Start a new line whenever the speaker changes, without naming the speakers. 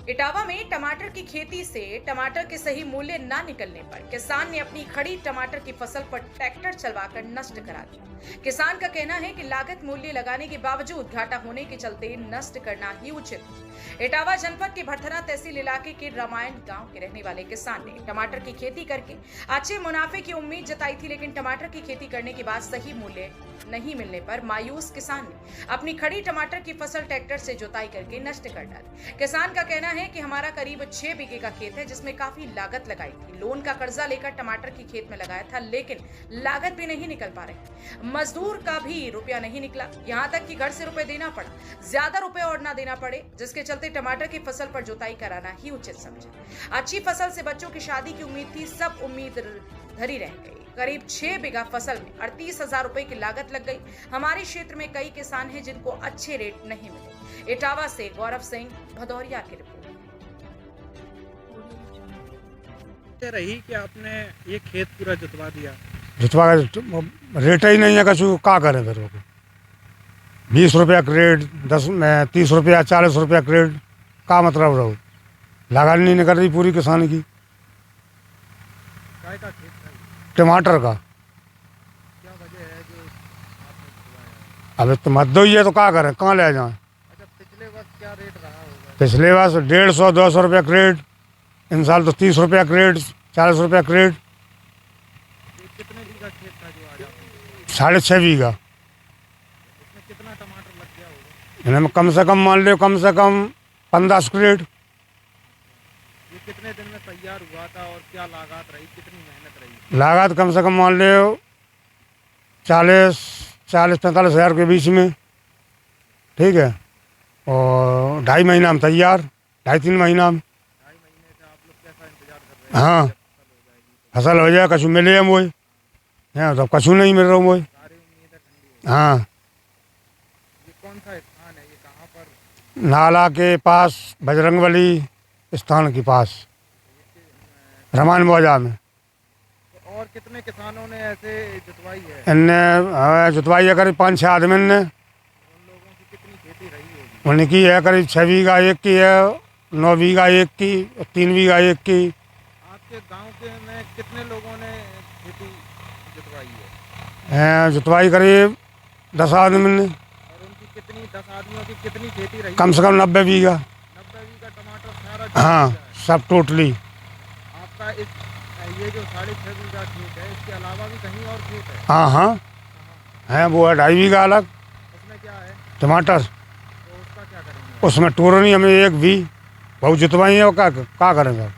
इटावा में टमाटर की खेती से टमाटर के सही मूल्य न निकलने पर किसान ने अपनी खड़ी टमाटर की फसल पर ट्रैक्टर चलवाकर नष्ट करा दिया। किसान का कहना है कि लागत मूल्य लगाने के बावजूद घाटा होने के चलते नष्ट करना ही उचित है। इटावा जनपद के भरथना तहसील इलाके के रामायण गांव के रहने वाले किसान ने टमाटर की खेती करके अच्छे मुनाफे की उम्मीद जताई थी, लेकिन टमाटर की खेती करने के बाद सही मूल्य नहीं मिलने पर मायूस किसान ने अपनी खड़ी टमाटर की फसल ट्रैक्टर से जुताई करके नष्ट कर डाली। किसान का कहना है कि हमारा करीब 6 बीघे का खेत है, जिसमें काफी लागत लगाई थी। लोन का कर्जा लेकर टमाटर की खेत में लगाया था, लेकिन लागत भी नहीं निकल पा रही। मजदूर का भी रुपया नहीं निकला, यहाँ तक कि घर से रुपए देना पड़ा, ज्यादा रुपए और ना देना पड़े, जिसके चलते टमाटर की फसल पर जुताई कराना ही उचित समझा। अच्छी फसल से बच्चों की शादी की उम्मीद थी, सब उम्मीद धरी रह गई। करीब 6 बीघा फसल में 38,000 रुपए की लागत लग गई। हमारे क्षेत्र में कई किसान हैं जिनको अच्छे रेट नहीं मिले। इटावा से गौरव सिंह, भदौरिया की रिपोर्ट।
रही कि आपने ये खेत पूरा जुतवा दिया,
जुतवा रेट ही नहीं है, कछु का करें फिर वो 20 रुपया क्रेड, 10 में 30 रुपया 40 रुपया क्रेड, का मतलब रहो लागत नहीं निकल रही पूरी किसान की।
काय का खेत था ये?
टमाटर का
क्या वजह है जो आपने जुतवाया?
अब तो मत दो ही है तो का करें, कहाँ ले जाएं।
अच्छा, पिछले वर्ष क्या रेट रहा होगा?
पिछले वर्ष 150 200 रुपया क्रेड, इन साल तो 30 रुपया क्रेड, 40 रुपया क्रेड।
ये कितने बीघा खेत था जो आज आपने?
6.5 बीघा।
इसमें कितना टमाटर लग गया होगा?
इनमें कम से कम मान लो, कम से कम 15 क्रेड।
ये कितने दिन में तैयार हुआ था और क्या लागत रही, कितनी मेहनत रही?
लागत कम से कम मान लो 40-45 हज़ार के बीच में, ठीक है। और 2.5 महीना में तैयार, 2.5-3 महीना में।
2.5 महीने से आप लोग कैसा इंतजार कर रहे हैं?
हाँ,
जब फसल हो जाएगी
फसल हो जाए, कछु मिले हम वही है, तो कछु नहीं मिल रहा वही।
सारी उम्मीदें ठंडी हो
हाँ,
गई। ये कौन सा स्थान है, ये कहाँ पर?
नाला के पास, बजरंगबली स्थान के पास, रामायण बाजार में।
तो और कितने किसानों ने ऐसे जुतवाई है?
इनने जुतवाई है करीब 5-6 आदमी ने।
उन लोगों की कितनी खेती रही होगी?
उनकी है करीब 6 बीघा एक की है, 9 बीघा एक की, 3 बीघा एक की।
आपके गांव के में कितने लोगों ने खेती जुतवाई है?
जुतवाई करीब 10 आदमी ने,
और उनकी कितनी 10 आदमियों की कितनी खेती रही?
कम से कम 90 बीघा।
90 बीघा टमाटर सारा जुत
हाँ,
गया है।
सब टोटली।
आपका इस ये जो 6.5 बीघा खेत है, इसके अलावा भी कहीं और खेत है?
हाँ हाँ,
कहाँ?
है वो है 2.5 बीघा अलग
उसमें क्या है,
टमाटर।
तो उसका क्या करेंगे?
उसमें टूर नहीं हमें एक भी, बहुत जुतवाई है, वो का करेंगे।